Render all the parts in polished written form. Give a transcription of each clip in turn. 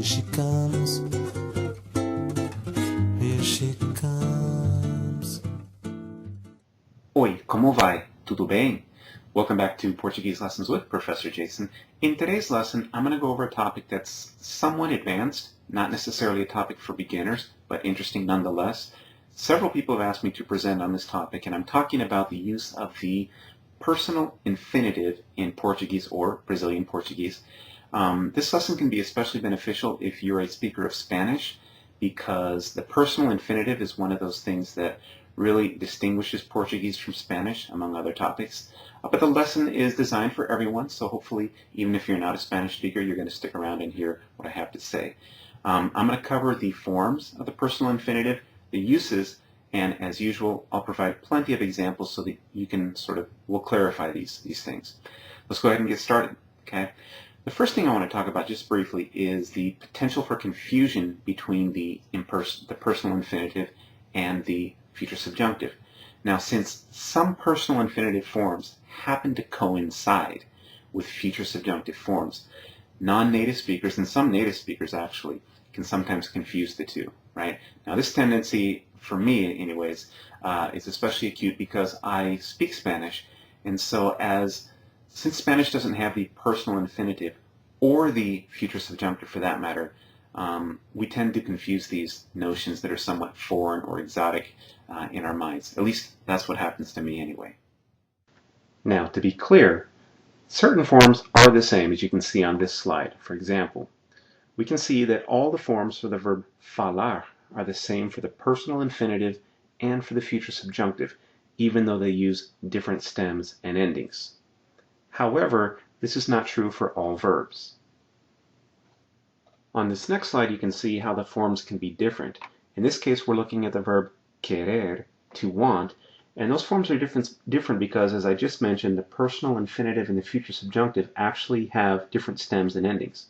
she comes, here she comes. Oi, como vai? Tudo bem? Welcome back to Portuguese Lessons with Professor Jason. In today's lesson, I'm going to go over a topic that's somewhat advanced, not necessarily a topic for beginners, but interesting nonetheless. Several people have asked me to present on this topic, and I'm talking about the use of the personal infinitive in Portuguese or Brazilian Portuguese. This lesson can be especially beneficial if you're a speaker of Spanish, because the personal infinitive is one of those things that really distinguishes Portuguese from Spanish, among other topics. But the lesson is designed for everyone, so hopefully, even if you're not a Spanish speaker, you're going to stick around and hear what I have to say. I'm going to cover the forms of the personal infinitive, the uses, and as usual, I'll provide plenty of examples so that you can we'll clarify these things. Let's go ahead and get started, okay? The first thing I want to talk about just briefly is the potential for confusion between the personal infinitive and the future subjunctive. Now, since some personal infinitive forms happen to coincide with future subjunctive forms, non-native speakers, and some native speakers actually, can sometimes confuse the two, right? Now, this tendency, for me anyways, is especially acute because I speak Spanish, and so since Spanish doesn't have the personal infinitive or the future subjunctive for that matter, we tend to confuse these notions that are somewhat foreign or exotic in our minds. At least that's what happens to me anyway. Now, to be clear, certain forms are the same, as you can see on this slide. For example, we can see that all the forms for the verb falar are the same for the personal infinitive and for the future subjunctive, even though they use different stems and endings. However, this is not true for all verbs. On this next slide, you can see how the forms can be different. In this case, we're looking at the verb querer, to want, and those forms are different because, as I just mentioned, the personal infinitive and the future subjunctive actually have different stems and endings.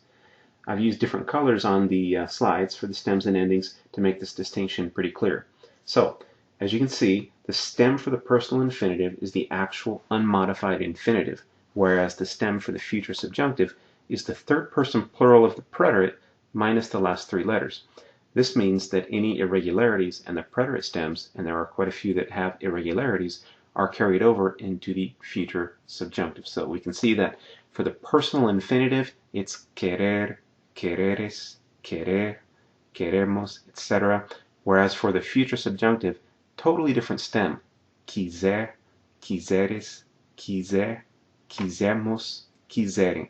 I've used different colors on the slides for the stems and endings to make this distinction pretty clear. So, as you can see, the stem for the personal infinitive is the actual unmodified infinitive, whereas the stem for the future subjunctive is the third person plural of the preterite minus the last three letters. This means that any irregularities in the preterite stems, and there are quite a few that have irregularities, are carried over into the future subjunctive. So we can see that for the personal infinitive, it's querer, quereres, querer, queremos, etc. Whereas for the future subjunctive, totally different stem. Quiser, quiseres, quiser, quisermos, quiserem.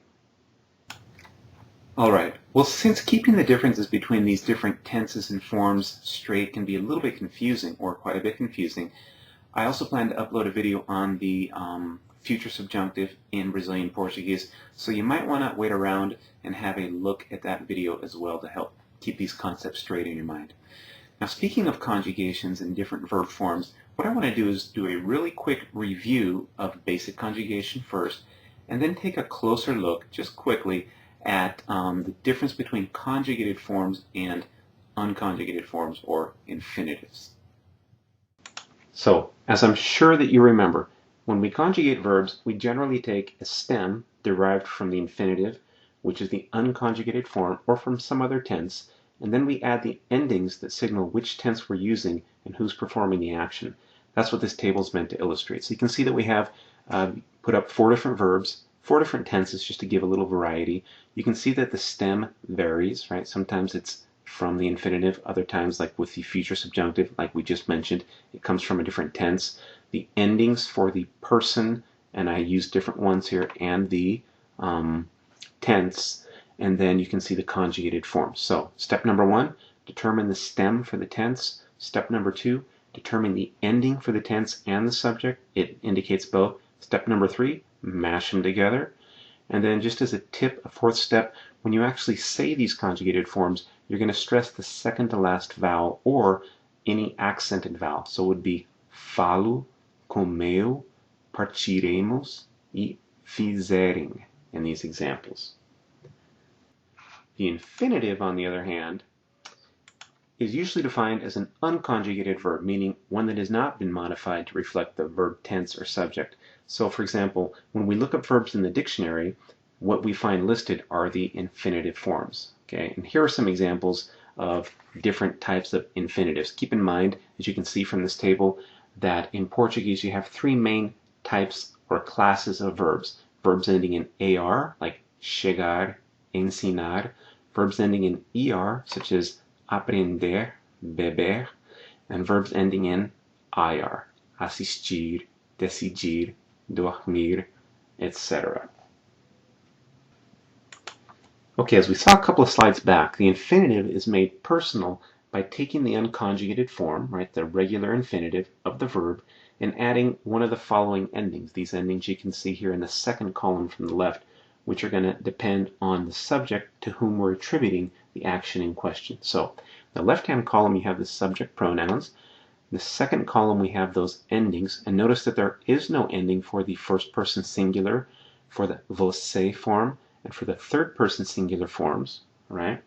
Alright, well, since keeping the differences between these different tenses and forms straight can be a little bit confusing, or quite a bit confusing, I also plan to upload a video on the future subjunctive in Brazilian Portuguese, so you might want to wait around and have a look at that video as well to help keep these concepts straight in your mind. Now, speaking of conjugations and different verb forms, what I want to do is do a really quick review of basic conjugation first, and then take a closer look, just quickly, at the difference between conjugated forms and unconjugated forms, or infinitives. So, as I'm sure that you remember, when we conjugate verbs, we generally take a stem derived from the infinitive, which is the unconjugated form, or from some other tense, and then we add the endings that signal which tense we're using and who's performing the action. That's what this table is meant to illustrate. So you can see that we have put up 4 different verbs, 4 different tenses, just to give a little variety. You can see that the stem varies, right? Sometimes it's from the infinitive, other times, like with the future subjunctive, like we just mentioned, it comes from a different tense. The endings for the person, and I use different ones here, and the tense, and then you can see the conjugated forms. So, step number 1, determine the stem for the tense. Step number 2, determine the ending for the tense and the subject. It indicates both. Step number 3, mash them together. And then, just as a tip, a 4th step, when you actually say these conjugated forms, you're going to stress the second to last vowel or any accented vowel. So it would be falo, comeu, partiremos, e fizerem in these examples. The infinitive, on the other hand, is usually defined as an unconjugated verb, meaning one that has not been modified to reflect the verb tense or subject. So, for example, when we look up verbs in the dictionary, what we find listed are the infinitive forms. Okay, and here are some examples of different types of infinitives. Keep in mind, as you can see from this table, that in Portuguese you have three main types or classes of verbs. Verbs ending in AR, like chegar, ensinar. Verbs ending in ER, such as aprender, beber. And verbs ending in IR, assistir, decidir, dormir, etc. Okay, as we saw a couple of slides back, the infinitive is made personal by taking the unconjugated form, right, the regular infinitive of the verb, and adding one of the following endings. These endings you can see here in the second column from the left, which are going to depend on the subject to whom we're attributing the action in question. So, the left-hand column you have the subject pronouns. The second column we have those endings, and notice that there is no ending for the first person singular, for the você form, and for the third person singular forms, right?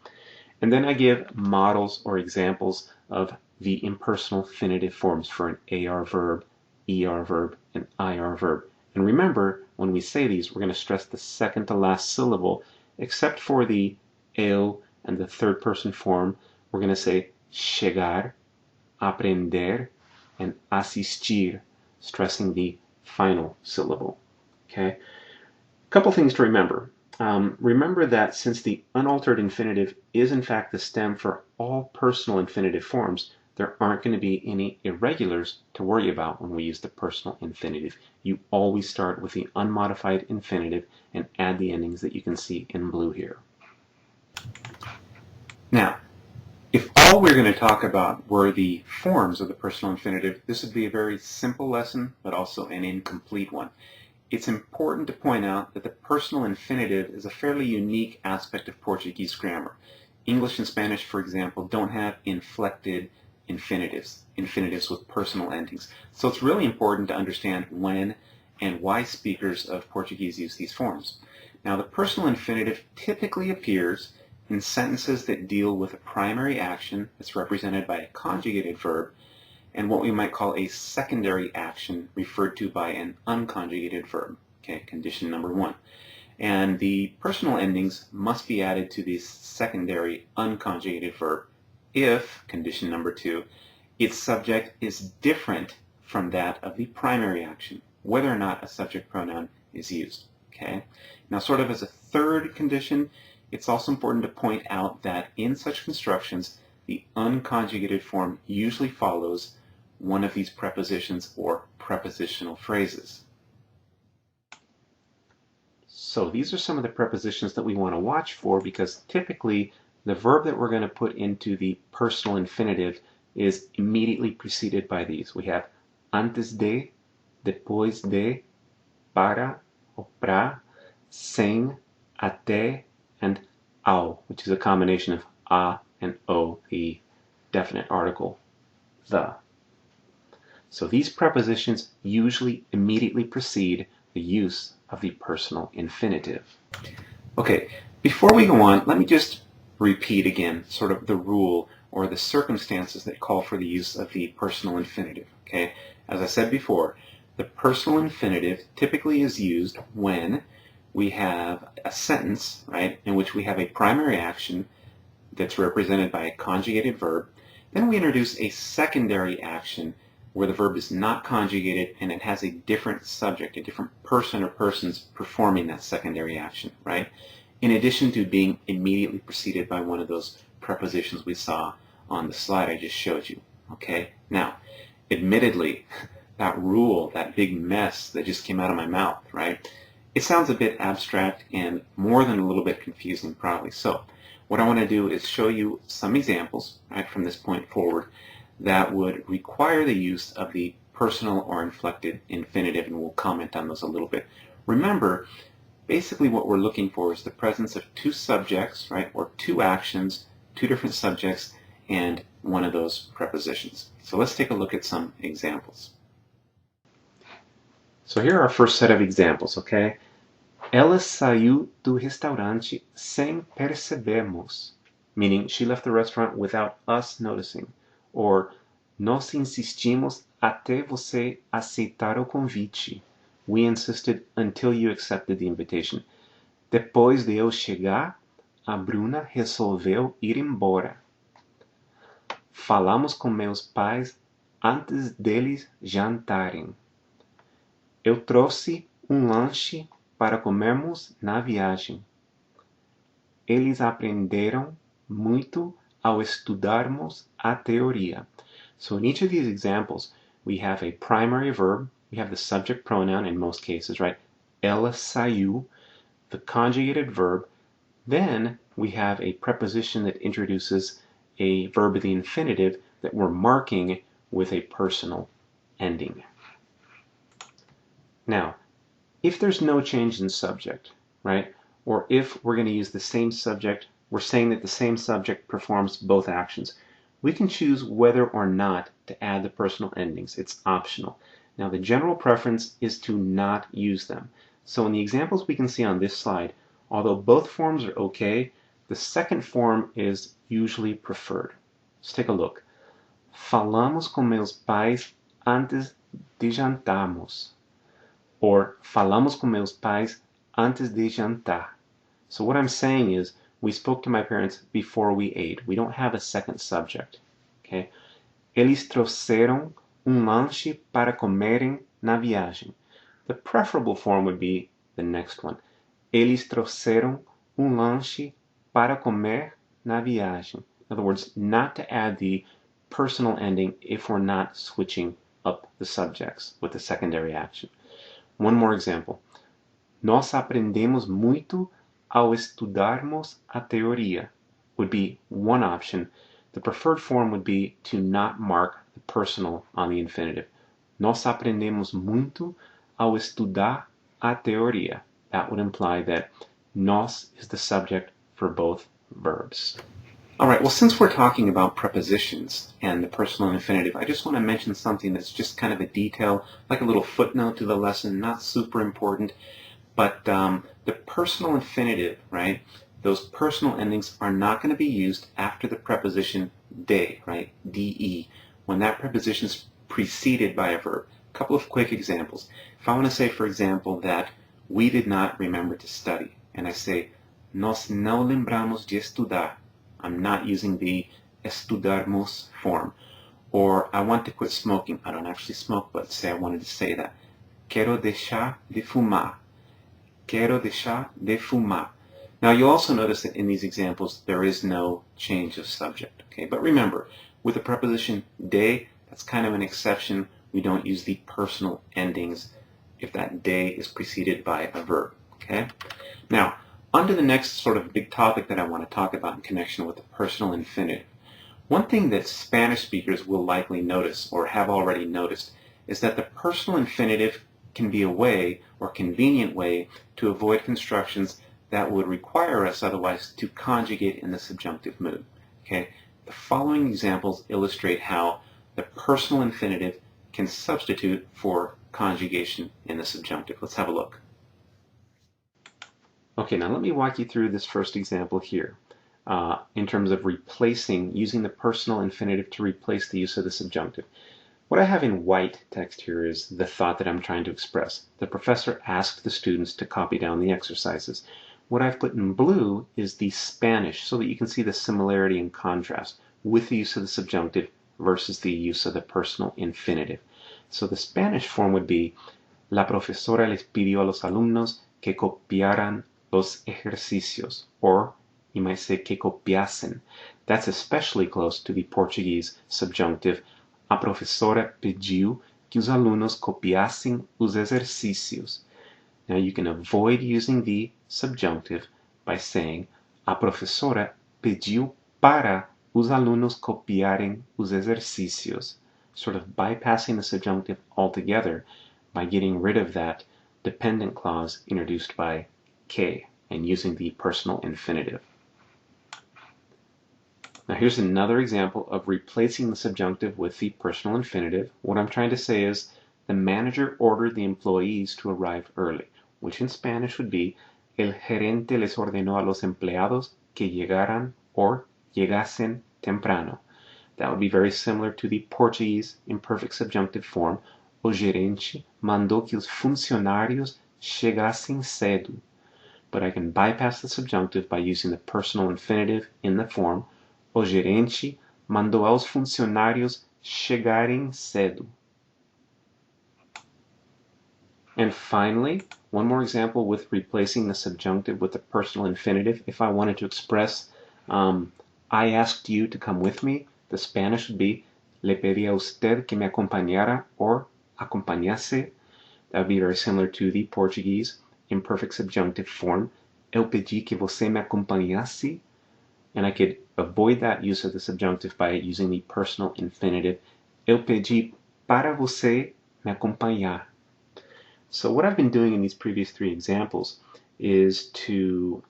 And then I give models or examples of the impersonal infinitive forms for an AR verb, ER verb, and IR verb. And remember, when we say these, we're going to stress the second to last syllable, except for the eu and the third person form. We're going to say chegar, aprender, and assistir, stressing the final syllable. Okay? A couple things to remember. Remember that since the unaltered infinitive is in fact the stem for all personal infinitive forms, there aren't going to be any irregulars to worry about when we use the personal infinitive. You always start with the unmodified infinitive and add the endings that you can see in blue here. Now, if all we're going to talk about were the forms of the personal infinitive, this would be a very simple lesson, but also an incomplete one. It's important to point out that the personal infinitive is a fairly unique aspect of Portuguese grammar. English and Spanish, for example, don't have inflected infinitives with personal endings. So it's really important to understand when and why speakers of Portuguese use these forms. Now, the personal infinitive typically appears in sentences that deal with a primary action that's represented by a conjugated verb and what we might call a secondary action referred to by an unconjugated verb. Okay, condition number one. And the personal endings must be added to this secondary unconjugated verb if, condition number two, its subject is different from that of the primary action, whether or not a subject pronoun is used. Okay. Now, sort of as a third condition, it's also important to point out that in such constructions, the unconjugated form usually follows one of these prepositions or prepositional phrases. So these are some of the prepositions that we want to watch for, because typically the verb that we're going to put into the personal infinitive is immediately preceded by these. We have antes de, depois de, para or pra, sem, até, and ao, which is a combination of a and o, the definite article, the. So these prepositions usually immediately precede the use of the personal infinitive. Okay, before we go on, let me just repeat again sort of the rule or the circumstances that call for the use of the personal infinitive. Okay, as I said before, the personal infinitive typically is used when we have a sentence, right, in which we have a primary action that's represented by a conjugated verb. Then we introduce a secondary action where the verb is not conjugated and it has a different subject, a different person or persons performing that secondary action, right? In addition to being immediately preceded by one of those prepositions we saw on the slide I just showed you, okay? Now, admittedly, that rule, that big mess that just came out of my mouth, right? It sounds a bit abstract and more than a little bit confusing probably. So what I want to do is show you some examples, right, from this point forward that would require the use of the personal or inflected infinitive, and we'll comment on those a little bit. Remember, basically what we're looking for is the presence of two subjects, right, or two actions, two different subjects, and one of those prepositions. So let's take a look at some examples. So here are our first set of examples, okay? Ela saiu do restaurante sem percebermos, meaning she left the restaurant without us noticing. Or, nós insistimos até você aceitar o convite. We insisted until you accepted the invitation. Depois de eu chegar, a Bruna resolveu ir embora. Falamos com meus pais antes deles jantarem. Eu trouxe lanche para comermos na viagem. Eles aprenderam muito ao estudarmos a teoria. So in each of these examples, we have a primary verb, we have the subject pronoun in most cases, right? Ela saiu, the conjugated verb, then we have a preposition that introduces a verb of the infinitive that we're marking with a personal ending. Now, if there's no change in subject, right, or if we're going to use the same subject, we're saying that the same subject performs both actions, we can choose whether or not to add the personal endings. It's optional. Now, the general preference is to not use them. So in the examples we can see on this slide, although both forms are okay, the second form is usually preferred. Let's take a look. Falamos com meus pais antes de jantarmos. Or falamos com meus pais antes de jantar. So what I'm saying is, we spoke to my parents before we ate. We don't have a second subject. Okay? Eles trouxeram lanche para comerem na viagem. The preferable form would be the next one. Eles trouxeram lanche para comer na viagem. In other words, not to add the personal ending if we're not switching up the subjects with the secondary action. One more example. Nós aprendemos muito ao estudarmos a teoria would be one option. The preferred form would be to not mark the personal on the infinitive. Nós aprendemos muito ao estudar a teoria. That would imply that nós is the subject for both verbs. All right, well, since we're talking about prepositions and the personal infinitive, I just want to mention something that's just kind of a detail, like a little footnote to the lesson, not super important, but the personal infinitive, right, those personal endings are not going to be used after the preposition de, right, de, when that preposition is preceded by a verb. A couple of quick examples. If I want to say, for example, that we did not remember to study, and I say, nós não lembramos de estudar, I'm not using the estudarmos form. Or I want to quit smoking. I don't actually smoke, but say I wanted to say that. Quero deixar de fumar. Quero deixar de fumar. Now you'll also notice that in these examples there is no change of subject. Okay, but remember, with the preposition de, that's kind of an exception. We don't use the personal endings if that de is preceded by a verb. Okay? Now, on to the next sort of big topic that I want to talk about in connection with the personal infinitive. One thing that Spanish speakers will likely notice, or have already noticed, is that the personal infinitive can be a way, or convenient way, to avoid constructions that would require us otherwise to conjugate in the subjunctive mood. Okay? The following examples illustrate how the personal infinitive can substitute for conjugation in the subjunctive. Let's have a look. Okay, now let me walk you through this first example here in terms of using the personal infinitive to replace the use of the subjunctive. What I have in white text here is the thought that I'm trying to express. The professor asked the students to copy down the exercises. What I've put in blue is the Spanish, so that you can see the similarity and contrast with the use of the subjunctive versus the use of the personal infinitive. So the Spanish form would be, la profesora les pidió a los alumnos que copiaran los ejercicios, or you might say que copiasen. That's especially close to the Portuguese subjunctive. A professora pediu que os alunos copiassem os exercícios. Now you can avoid using the subjunctive by saying a professora pediu para os alunos copiarem os exercícios, sort of bypassing the subjunctive altogether by getting rid of that dependent clause introduced by que and using the personal infinitive. Now here's another example of replacing the subjunctive with the personal infinitive. What I'm trying to say is the manager ordered the employees to arrive early, which in Spanish would be el gerente les ordenó a los empleados que llegaran or llegasen temprano. That would be very similar to the Portuguese imperfect subjunctive form. O gerente mandou que os funcionários chegassem cedo. but I can bypass the subjunctive by using the personal infinitive in the form O gerente mandou aos funcionários chegarem cedo. And finally, one more example with replacing the subjunctive with the personal infinitive. If I wanted to express, I asked you to come with me, the Spanish would be, le pedí a usted que me acompañara, or acompañase. That would be very similar to the Portuguese imperfect subjunctive form, eu pedi que você me acompanhasse. And I could avoid that use of the subjunctive by using the personal infinitive, eu pedi para você me acompanhar. So what I've been doing in these previous three examples is to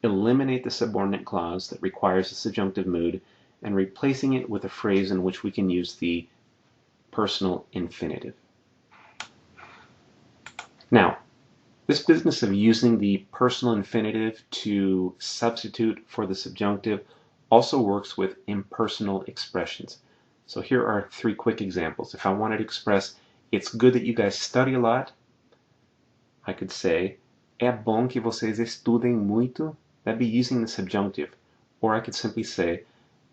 eliminate the subordinate clause that requires the subjunctive mood and replacing it with a phrase in which we can use the personal infinitive. Now, this business of using the personal infinitive to substitute for the subjunctive also works with impersonal expressions. So here are three quick examples. If I wanted to express, it's good that you guys study a lot, I could say, é bom que vocês estudem muito. That'd be using the subjunctive. Or I could simply say,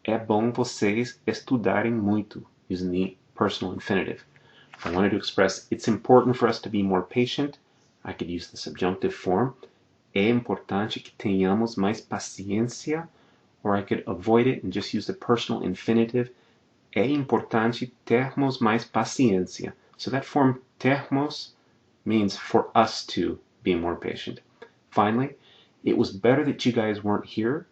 é bom vocês estudarem muito, using the personal infinitive. If I wanted to express, it's important for us to be more patient, I could use the subjunctive form. É importante que tenhamos mais paciência. Or I could avoid it and just use the personal infinitive. É importante termos mais paciência. So that form termos means for us to be more patient. Finally, it was better that you guys weren't here.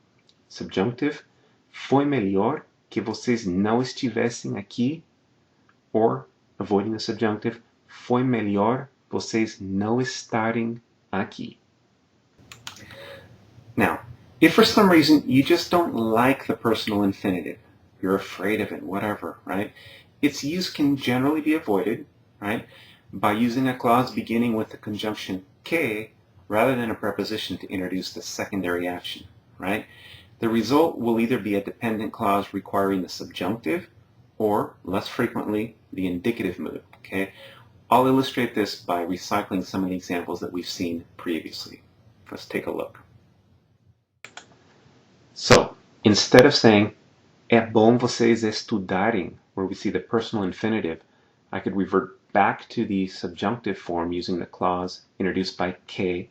Subjunctive. Foi melhor que vocês não estivessem aqui. Or, avoiding the subjunctive, foi melhor vocês não estarem aqui. Now, if for some reason you just don't like the personal infinitive, you're afraid of it, whatever, right? Its use can generally be avoided, right, by using a clause beginning with the conjunction que rather than a preposition to introduce the secondary action, right? The result will either be a dependent clause requiring the subjunctive or, less frequently, the indicative mood, okay? I'll illustrate this by recycling some of the examples that we've seen previously. Let's take a look. So, instead of saying, é bom vocês estudarem, where we see the personal infinitive, I could revert back to the subjunctive form using the clause introduced by que.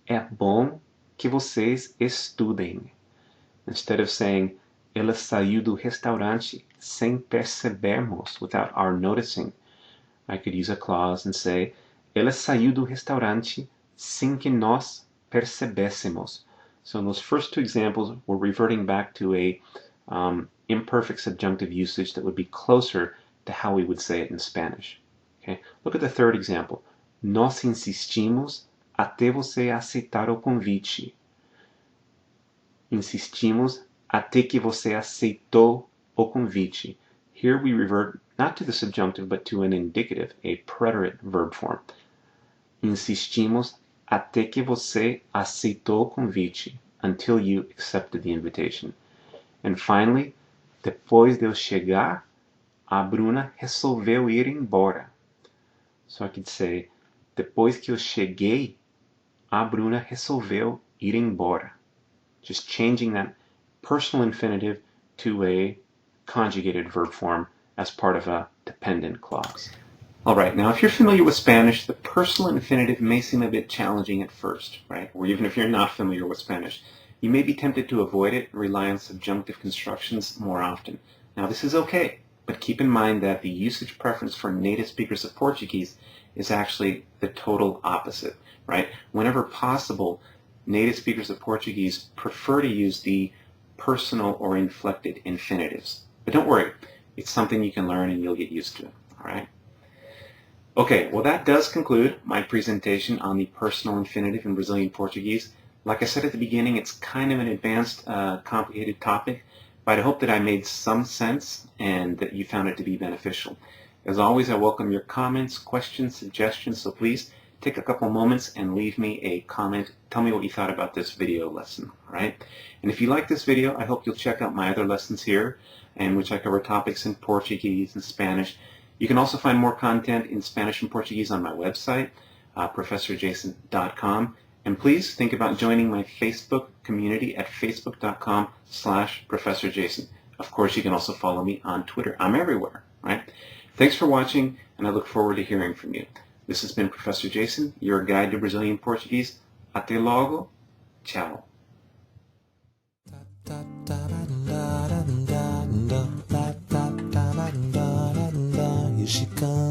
É bom que vocês estudem. Instead of saying, ela saiu do restaurante sem percebermos, without our noticing, I could use a clause and say, ela saiu do restaurante sem que nós percebêssemos. So in those first two examples, we're reverting back to a imperfect subjunctive usage that would be closer to how we would say it in Spanish. Okay? Look at the third example. Nós insistimos até você aceitar o convite. Insistimos até que você aceitou o convite. Here we revert not to the subjunctive but to an indicative, a preterite verb form. Insistimos até que você aceitou o convite, until you accepted the invitation. And finally, depois de eu chegar, a Bruna resolveu ir embora. So I could say, depois que eu cheguei, a Bruna resolveu ir embora. Just changing that personal infinitive to a conjugated verb form as part of a dependent clause. All right, now if you're familiar with Spanish, the personal infinitive may seem a bit challenging at first, right? Or even if you're not familiar with Spanish, you may be tempted to avoid it and rely on subjunctive constructions more often. Now this is okay, but keep in mind that the usage preference for native speakers of Portuguese is actually the total opposite, right? Whenever possible, native speakers of Portuguese prefer to use the personal or inflected infinitives. But don't worry, it's something you can learn and you'll get used to, all right? Okay, well that does conclude my presentation on the personal infinitive in Brazilian Portuguese. Like I said at the beginning, it's kind of an advanced, complicated topic, but I hope that I made some sense and that you found it to be beneficial. As always, I welcome your comments, questions, suggestions, so please take a couple moments and leave me a comment. Tell me what you thought about this video lesson, all right? And if you like this video, I hope you'll check out my other lessons here, in which I cover topics in Portuguese and Spanish. You can also find more content in Spanish and Portuguese on my website, professorjason.com. And please think about joining my Facebook community at facebook.com/Professor Jason. Of course, you can also follow me on Twitter. I'm everywhere, right? Thanks for watching, and I look forward to hearing from you. This has been Professor Jason, your guide to Brazilian Portuguese. Até logo. Ciao. Here she comes.